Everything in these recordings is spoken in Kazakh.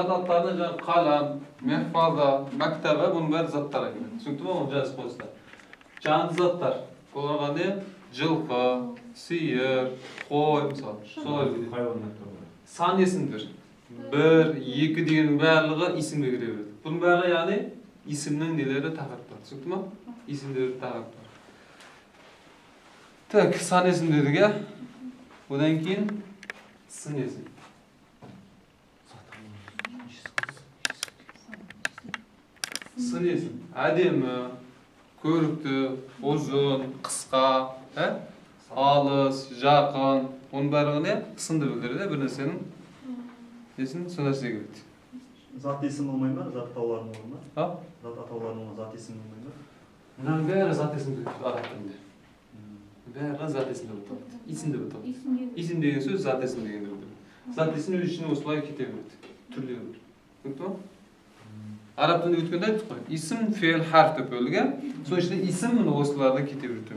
zat atlarına жаңа қалам, мехфаза, мәктәбі бұның бәрі заттар екен. Түсінікті ме? Оны жазып қойсыздар. Жанды заттар. Оларға не? Жылқы, сиыр, қой, мысалы. Солай дейді. Сан есімдер. 1, 2 дегеннің барлығы исімге кіре береді. Бұның барлығы яғни исімнің нелері тақырыптар. Түсінікті ме? Исімдері тақырыптар. Так, сан есім дедік, ә? Одан кейін сын есім. Сын есім. Әдемі, көрікті, ұзын, қысқа, алыс, жақын. Оның барлығы не? Сынды білдіреді, бір нәрсенің есін сол нәрсеге келеді. Зат есім болмай ма? Зат атауларының olur ма? Зат атауларының зат есім болмай ма? Мұның бәрі зат есім деп араб тілінде. Бәрі зат есім деп аталады. Исім деп аталады. Исім деген сөз зат есім дегенді білдіреді. Зат есім өз ішіне осылай кете береді. Түрлері бар. Түсінікті ме? Араб тілінде өткенде айттық қой. Исім, фейл, харф деп бөлінген. Соның ішінде исім осыларда кете береді.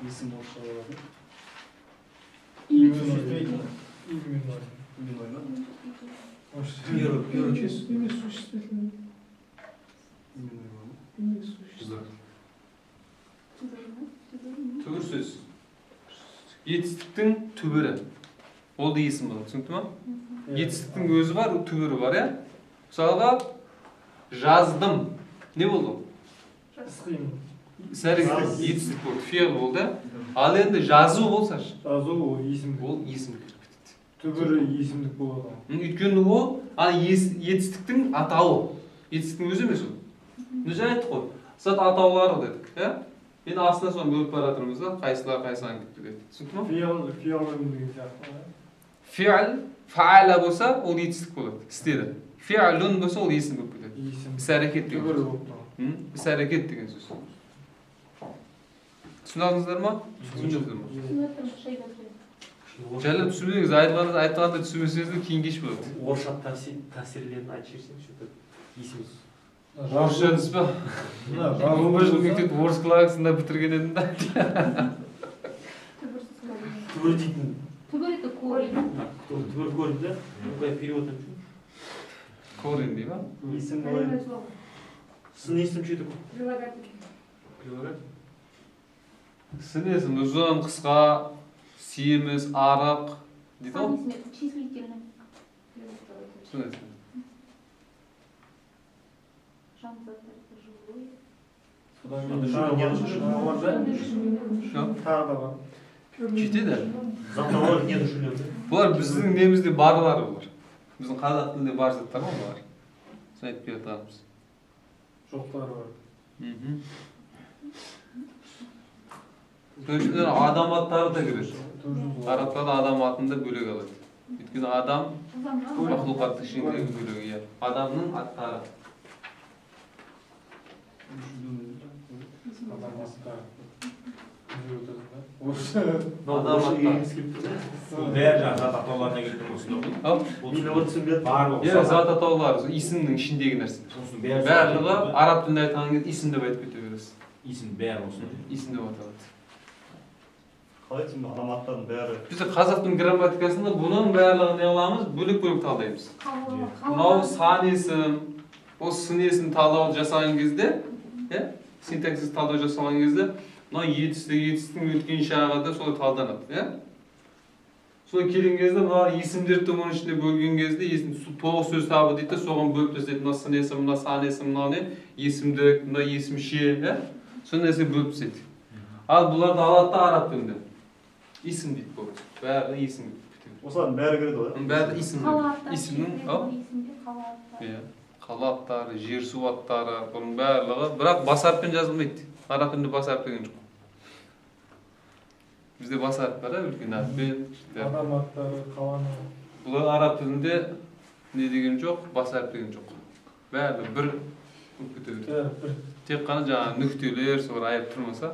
Исім болып шығарады. Имен ой ма? Первый чист. Имя существительное. Имен ой ма? Имя существительное. Түбір сөз. Етістіктің түбірі. Ол да есім болады. Түсінікті ме? Етістіктің өзі бар, түбірі бар, иә? Мысалға, жаздым. Не болды? Іс-қимыл. Іс-әрекет, етістік болды, фейл болды. Ал енді жазу болса, Жазу ол есімдік. ол есімдік кіріп кетеді. Түбірі есімдік болады. Өйткені ол етістіктің атауы. Етістіктің өзі емес ол. Жаңа айттық қой. Зат атаулары дедік, иә? Енді астына соны бөліп бара жатырмыз да, қайсылар қайсыған кетті деді. Түсінікті ме? Фиалым деген сияқты. Фиал, фааля болса, ол етістік болады, істеді. Фиалун болса, ол есім болып кетеді. Іс-әрекет деген Түбірі сөз. болып. Іс-әрекет деген сөз. Түсініңіздер ма? Түсіндіңіздер ма? Жайлы түсінбеңіз, айтқанда түсінбесеңіздер кейін кеш болады. Орысша тәсірлерін айтып жіберсең, что-то есіміз. Орысша дейсіз ба? 15 жыл мектепті орыс классында бітірген едім да. Түбір дейтін. Түбір это корень. Түбір көрді да? Какой перевод там? Корень дей ма? Есім болай. Сын есім что это? Прилагательное. Сын есім ұзын, қысқа, семіз, арық дейді ғой? Числительный. Сын есім. Тағы да бар. Жетеді. Заттар не düşünüyordu? Бұлар біздің немізде барлары бұлар. Біздің қазақ тілінде бар заттар ғой бұлар. Соны айтып беріп жатырмыз. Жоқтары бар. Соның ішінде адам аттары да кіреді. Арабтарда адам атын да бөлек алады. Өйткені адам мақлұқаттың ішіндегі бөлегі, иә. Адамның аттары. Адам астары. Adam еңіз келіп тұр. Бәрі жаңағы зат атауларына келіп тұр осында. Перевод түсінбеді. Барлығы. Иә, зат атаулары, исімнің ішіндегі нәрсе. Барлығы араб тілінде айтқан кезде исім деп айтып кете бересіз. Исім бәрі осында. Исім деп аталады. Қалай түсін адам аттардың бәрі? Біз қазақтың грамматикасында бұның барлығын не қыламыз? Бөлек-бөлек талдаймыз. Мынау сан есім, осы сын есім талдау жасаған кезде, синтаксис талдау жасаған кезде, мынау етістіктің өткен шағы да солай талданады. Солай келген кезде, мына есімдерді оның ішінде бөлген кезде, тоғыз сөз табы дейді, соған бөліп тастайды. Мына сын есім, мына сан есім, мына не? Есімдік, мына есімше, сол нәрсе бөліп тастайды. Ал бұларды алады да араб тілінде. Исім дейді бұл. Бәрі исім. Осылардың бәрі кіреді ғой? Бәрі исім. Исімнің қала аттары, жер су аттары, бұның барлығы. Бірақ бас әріппен жазылмайды. Араб тілінде бас әріп деген жоқ. Бізде бас әріп бар, үлкен әріппен. Адам аттары, қаланы. Бұл араб тілінде не деген жоқ, бас әріп деген жоқ. Бәрі бір тек қана жаңағы нүктелер, солар айып тұрмаса,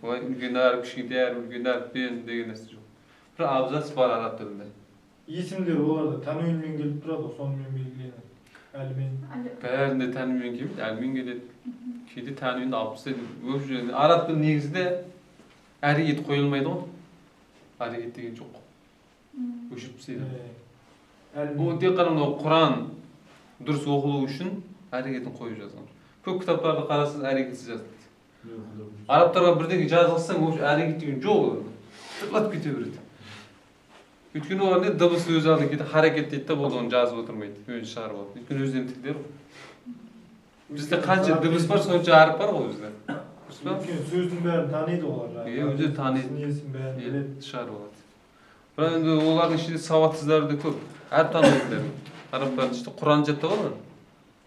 олай үлкен әріп, кішкентай әріп, үлкен әріппен деген нәрсе жоқ. Бір абзац бар араб тілінде. Есімдер оларда тәнуинмен келіп тұрады, сонымен белгіленеді. Әлмен. Бәрінде тәнуинмен келмейді, әлмен келеді. Кейде тәнуинді алып тастайды. Араб тілі негізінде әрекет қойылмайды ғой. Әрекет деген жоқ. Өшіп тастайды. Bu tek qana Kur'an dürüst okuduğu üçün hareketini koyup yazgan. Köp kitaplarda qarasız hareketsiz yazıldı. Araplarga birdeki жазылсаң, o hareket деген жоқ. Tırlat kete berdi. Өйткені олар не дыбыс өзі алды кетті, харекет дейді да, болды оны жазып отырмайды, өзі шығарып алды. Өйткені өздерінің тілдері ғой. Bizde қанша дыбыс бар, сонша harf бар ғой бізде. Өйткені сөздің бәрін таниды олар. Өзі таниды. Несін бәрін біледі. Шығарып алады. Бірақ енді олардың ішінде сауатсыздары да көп. Әріп танымайтындар. Арабтардың ішінде Құран жаттап алады.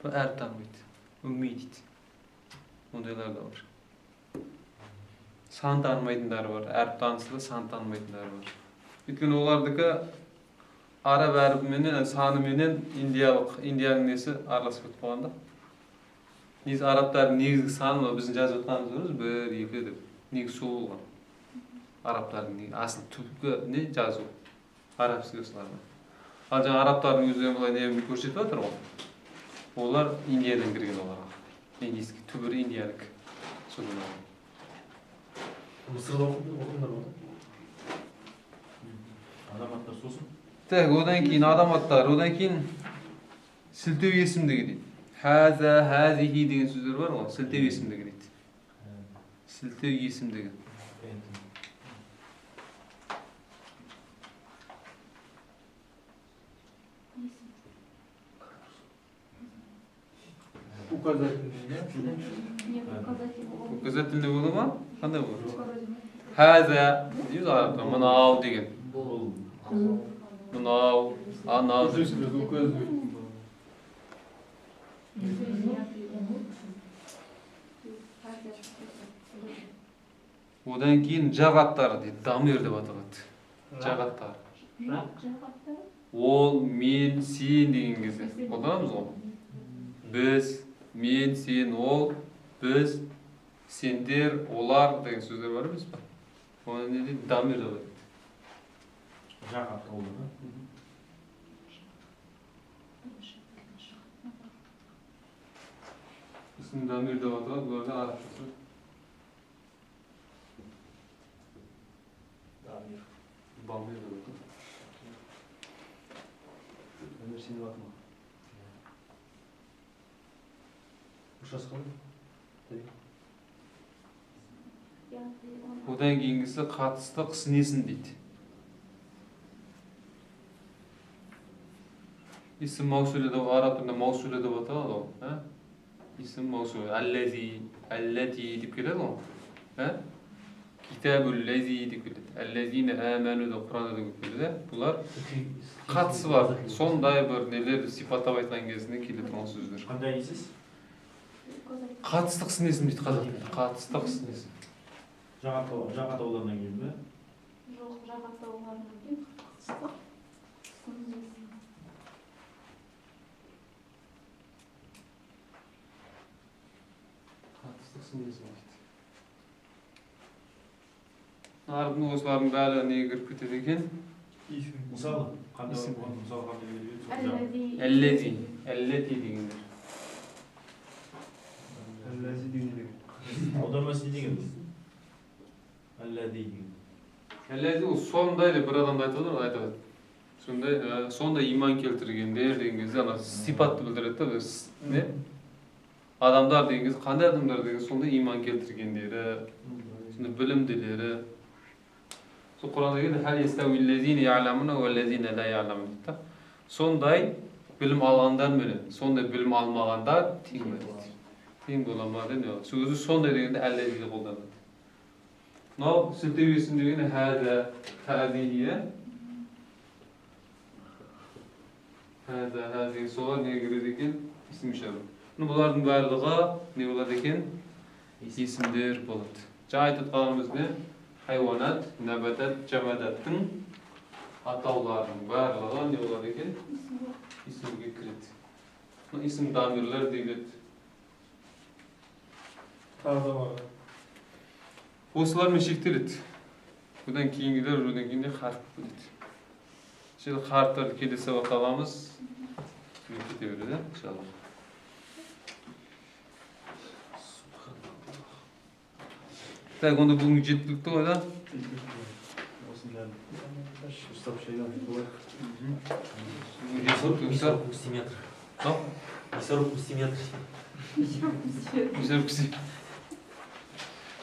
Әріп танымайды. Үмми дейді. Ондайлар да бар. Сан танымайтындары бар. Әріп танысы да сан танымайтындары бар. Өйткені олардікі араб әріпіменен, саныменен Индияның несі араласып кетіп қалғанда. Негізі арабтардың негізгі саны біздің жазып жатқанымыз көріңіз, 1, 2 деп. Негізі сол болған. Арабтардың асыл түпкі не жазу? Арабский осыларда. Ал жаңа арабтардың өздерін былай не көрсетіп жатыр ғой. Олар Индиядан кірген оларға. Индийский түбірі Индиянікі. Содан алған. Мысырда оқыңдар ма? Адаматтар сосын. Так, одан кейін адаматтар, одан кейін сілтеу есімдігі дейді. Хаза, хазихи деген сөздер бар ғой, сілтеу есімдігі дейді. Сілтеу есімдігі. Указательный бола ма? Қандай болады? Хаза, дейміз арабта, мынау деген. Мынау, анау деген. Одан кейін жағаттар дейді, дамир деп аталады. Жағаттар. Ол, мен, сен деген кезде. Қолданамыз ғой. Біз, мен, сен, ол, біз, сендер, олар деген сөздер бар емес па? Оны не дейді? Дамир деп аталады. Жағат олды. Біздің дамир деп аталады, бұларда арабшасы. Бамир деп аталады. Өмір сеніп атма. Ушас қалай? Одан кейінгісі қатыстық снесін дейді. İsim mevsulü de Arap'ta mevsulü de batı o, ha? İsim mevsulü, ellezi, elleti deyip geledi o, ha? Kitabul lezi deyip geledi. Ellezine amenu da Kur'an'da da geledi. Bunlar katısı var. Sonday bir neler sifatlap aytқан кезінде келеді ол сөздер. Қандай дейсіз? Қатыстық снесін дейді қазақ тілінде. Қатыстық снесін. Жағат олардан келді ме? Жоқ, жағатта олардан кейін қатыстық снесін. Қатыстық снесін дейді. Арабның осылардың бәрі неге кіріп кетеді екен? Мысалы, қандай Исім. мысалы қандай келеді? Әллези, әллети дегендер. Әлләзи деген деген. Аудармасы не деген? Әлләди деген. Әллези ол сондай деп бір адамды айтады. Сондай иман келтіргендер деген кезде ана сипатты білдіреді да, не? Адамдар деген кезде қандай адамдар деген сондай иман келтіргендері, сондай білімділері. Сол Құранда келеді, «Хәл ястауиллезине я'ламуна валлезине ла я'ламун» дейді. Сондай білім алғандар менен, сондай білім алмағандар тең бе дейді. Тең бола ма дейді. Сөзі сондай дегенде әллези деп қолданады. Мынау сілтеу есім дегені хәза, хәзине. Хәза, хәзине солар неге кіреді екен? Исім ишара. Бұлардың барлығы не болады екен? Есімдер болады. Жаңа айтып қалғанымыз не? Хайуанат, нәбатат, жамадаттың атауларының барлығы не болады екен? Исімге кіреді. Исім дамирлер deyilеді. Тағы бар. Осылармен шектеледі. Бұдан кейінгілер, одан кейінде харф болады. Şimdi harfleri kelime сабақта аламыз. Кете береді, иншалла. Так, онда бүгінгі жеткілікті ғой да? Осының бәрін. Высокомустиметр. Высокомустиметр. Висоркуси.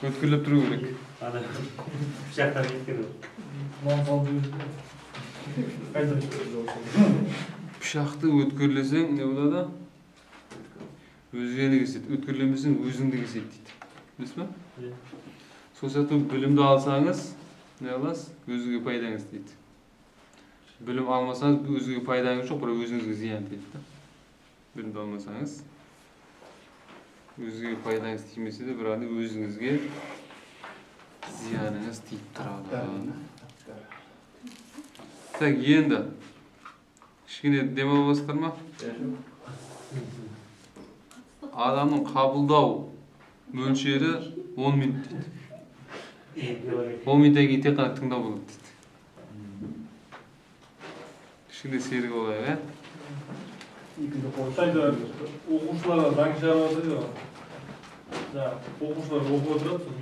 Өткірлеп тұру керек. Ана пышақтан кеткен ол. Нан салып жіберді. Қайда Пышақты өткірлесең, не болады? Өзгені кеседі. Өткірлемесең, өзіңді кеседі дейді. Білесіз ба? Сол сияқты білімді алсаңыз, не аласыз? Өзіңе пайдаңыз дейді. Білім алмасаңыз, өзіңе пайдаңыз жоқ, бірақ өзіңізге зиян дейді. Білімді алмасаңыз, өзіңе пайдаңыз тимесе де, бірақ өзіңізге зияныңыз тиіп тұрады. Так, енді кішкене дем аласыздар ма? Адамның қабылдау мөлшері 10 минут дейді. 10 минуттан кейін тек қана тыңдау болады дейді. Кішкене серік олайық, ә? Қайда оқушыларға заң шығарып жатыр ғой. Оқушылар оқып отырады сосын.